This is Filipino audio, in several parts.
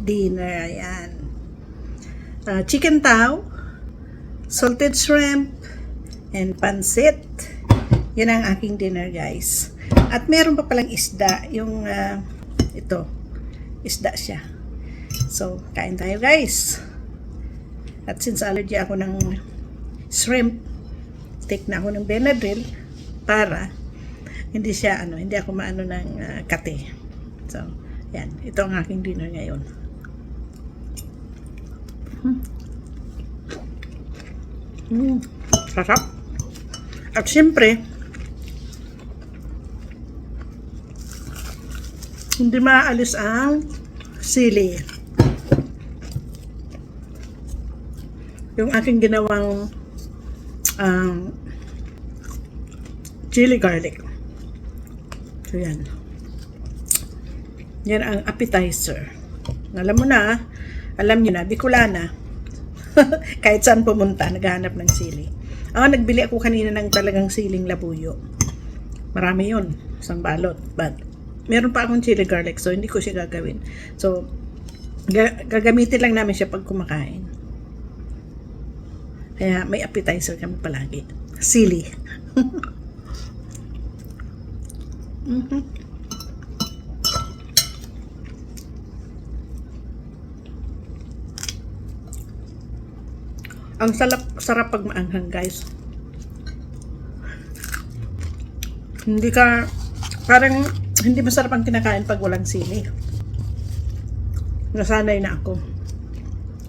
dinner. Ayan. Chicken tao, salted shrimp, and pansit. Yan ang aking dinner, guys. At meron pa palang isda. Yung, ito. Isda siya. So, kain tayo, guys. At since allergy ako ng shrimp, take na ako ng Benadryl para hindi siya, hindi ako maano ng kate. So, yan. Ito ang aking dinner ngayon. Sarap. At syempre, hindi maalis ang sili. Yung aking ginawang chili garlic. So yan. Yan ang appetizer. Alam mo na, alam nyo na, Bicolana. Kahit saan pumunta, naghahanap ng sili. Nagbili ako kanina ng talagang siling labuyo. Marami yun, isang balot. But, meron pa akong chili garlic, so hindi ko siya gagawin. So, gagamitin lang namin siya pag kumakain. Kaya may appetizer kami palagi. Sili. Ang sarap pag maanghang, guys. Parang hindi masarap ang kinakain pag walang sili. Nasanay na ako.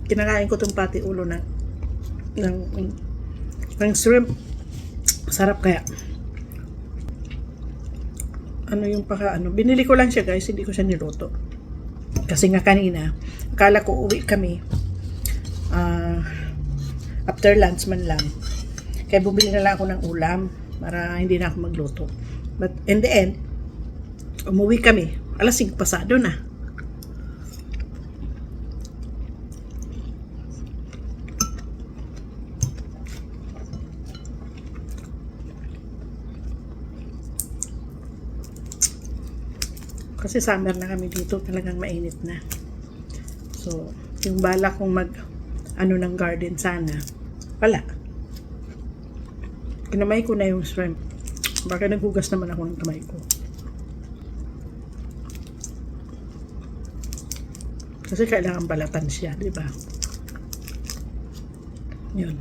Kinakain ko itong pati ulo ng shrimp. Sarap kaya. Binili ko lang siya, guys, hindi ko siya niluto. Kasi nga kanina, akala ko uwi kami. After lunch man lang. Kaya bumili na lang ako ng ulam para hindi na ako magluto. But in the end, umuwi kami. Alas 5 pasado na. Kasi summer na kami dito, talagang mainit na. So, yung bala kong ng garden sana, wala. Kinamay ko na yung shrimp. Baka naghugas naman ako ng kamay ko. Kasi kailangan balatan siya, di ba? Yun.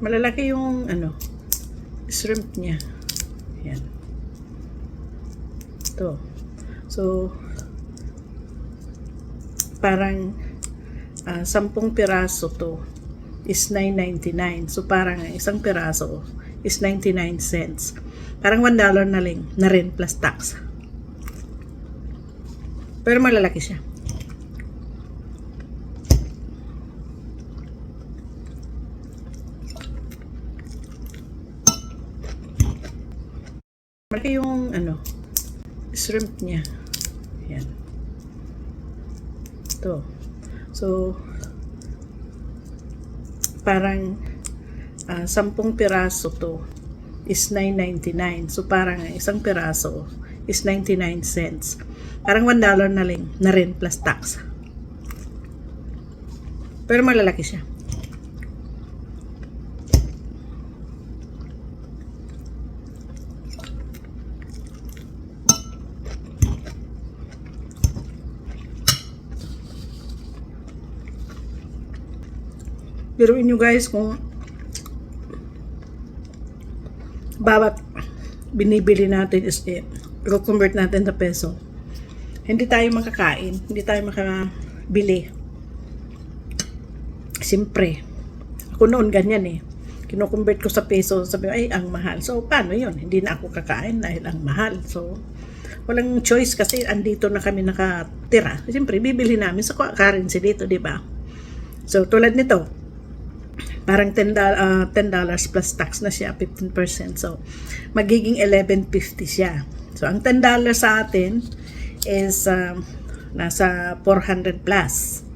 Malalaki yung shrimp niya. Yan. Ito. So, parang 10 piraso to is $9.99. So, parang isang piraso is 99 cents. Parang $1 na rin plus tax. Pero malalaki siya. Malaki yung shrimp niya. Yan. Ito. So, parang 10 piraso to is $9.99. So, parang isang piraso is 99 cents. Parang $1 na rin plus tax. Pero malalaki siya. Pero inyo, guys, kung bawat binibili natin is i-convert natin sa peso, hindi tayo makakain, hindi tayo makabili. Siyempre, ako noon ganyan kino-convert ko sa peso, sabi ko, ay, ang mahal. So, paano yun? Hindi na ako kakain dahil ang mahal. So, walang choice kasi andito na kami nakatira. Siyempre, bibili namin sa currency dito, di ba? So, tulad nito, parang $10 plus tax na siya, 15%. So, magiging $11.50 siya. So, ang $10 sa atin is nasa 400 plus.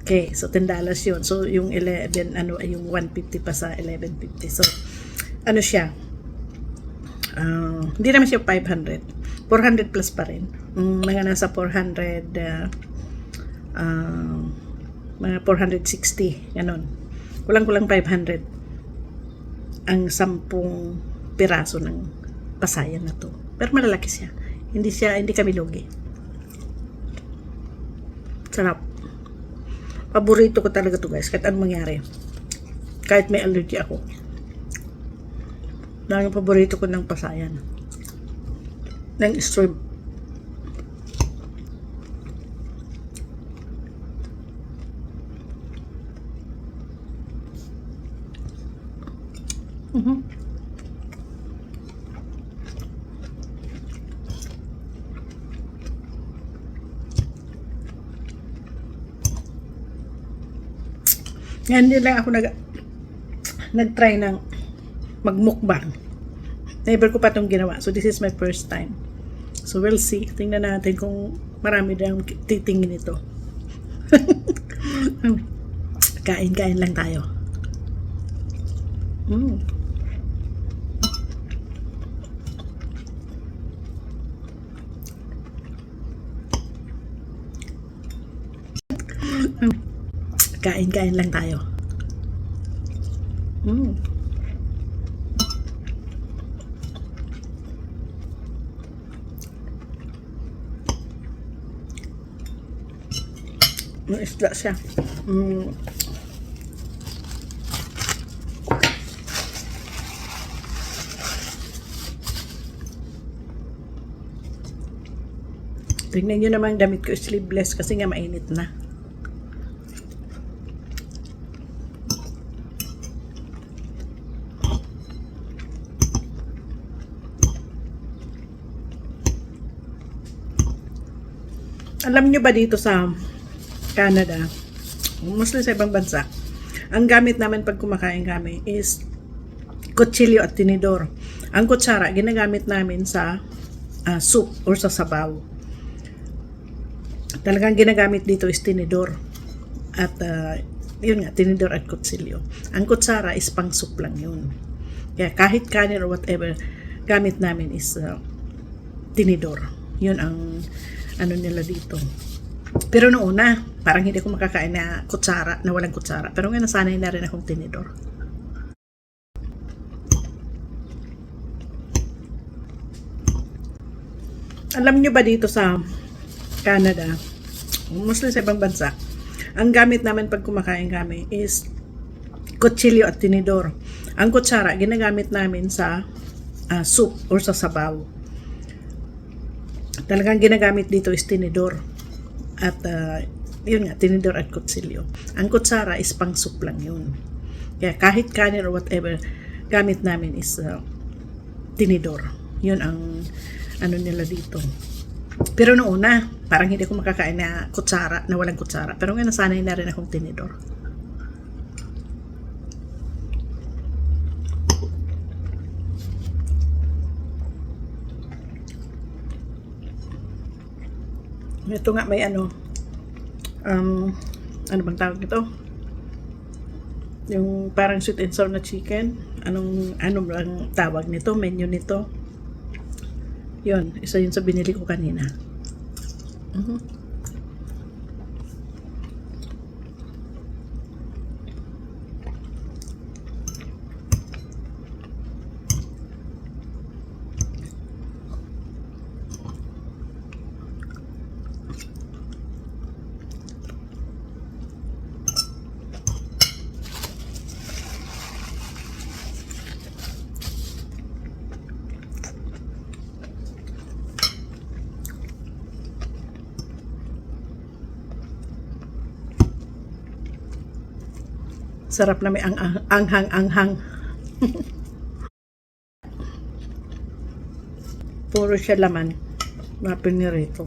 Okay, so $10 yun. So, yung 11, yung 150 pa sa 11.50. So, siya? Hindi naman siya 500. 400 plus pa rin. Mga nasa 400, mga 460, ganun. Kulang-kulang 500 ang 10 piraso ng pasayan na to. Pero malalaki siya. Hindi kami lugi. Sarap. Paborito ko talaga to guys, kahit anong mangyari. Kahit may allergy ako. Ang paborito ko ng pasayan. Ng shrimp. Ngayon din lang ako nag-try ng magmukbang. Never ko pa itong ginawa. So this is my first time. So we'll see. Tingnan natin kung marami na titingin ito. Kain-kain lang tayo. Kain-kain lang tayo. Isda siya. Tingnan nyo naman damit ko sleeveless kasi nga mainit na. Alam nyo ba dito sa Canada, mostly sa ibang bansa, ang gamit namin pag kumakain kami is kutsilyo at tinidor. Ang kutsara, ginagamit namin sa soup or sa sabaw. Talagang ginagamit dito is tinidor. At yun nga, tinidor at kutsilyo. Ang kutsara is pang soup lang yun. Kaya kahit kanin or whatever, gamit namin is tinidor. Yun ang ano nila dito. Pero noong una, parang hindi ko makakain na kutsara, na walang kutsara. Pero ngayon, nasanay na rin akong tinidor. Alam nyo ba dito sa Canada, mostly sa ibang bansa, ang gamit namin pag kumakain kami is kutsilyo at tinidor. Ang kutsara, ginagamit namin sa soup or sa sabaw. Talagang ginagamit dito is tinidor. At yun nga, tinidor at kutsilyo. Ang kutsara is pang soup lang yun. Kaya kahit kanin or whatever, gamit namin is tinidor. Yun ang ano nila dito. Pero noong una, parang hindi ko makakain na kutsara, na walang kutsara. Pero ngayon, nasanay na rin akong tinidor. Ito nga may ano bang tawag nito? Yung parang sweet and sour na chicken. Ano bang tawag nito? Menu nito? Yun, isa yun sa binili ko kanina. Sarap na may anghang. Puro siya laman na pinirito.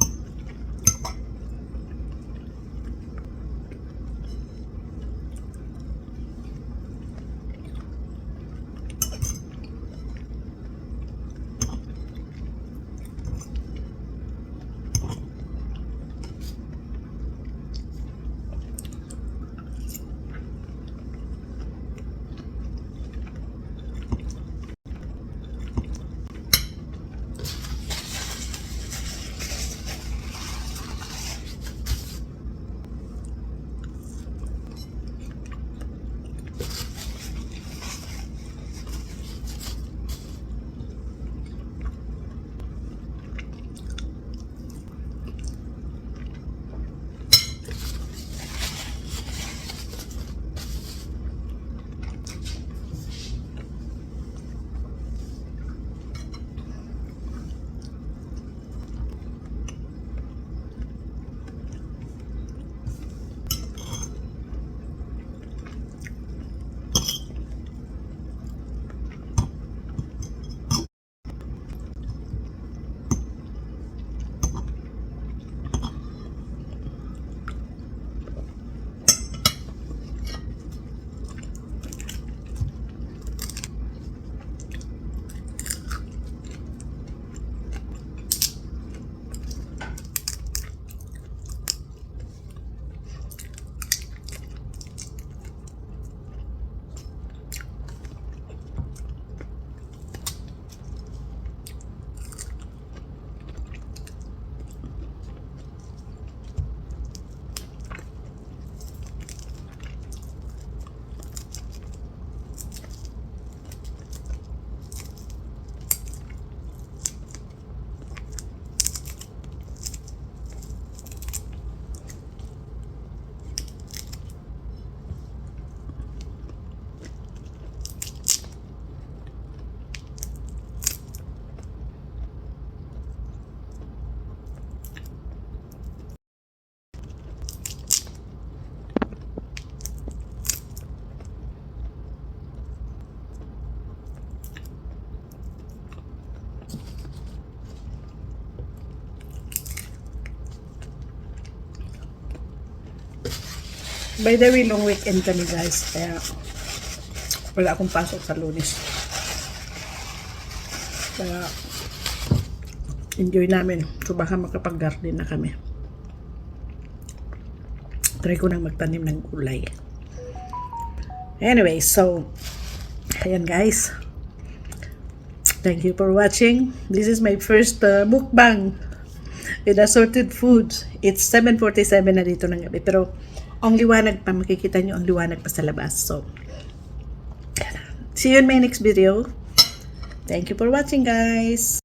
By the way, long weekend kami guys. Kaya wala akong pasok sa Lunes. Kaya enjoy namin. So baka makapag-garden na kami. Try ko nang magtanim ng gulay. Anyway, so ayan guys. Thank you for watching. This is my first mukbang with assorted foods. It's 7:47 na dito ng gabi. Pero ang liwanag pa, makikita nyo ang liwanag pa sa labas. So, see you in my next video. Thank you for watching guys.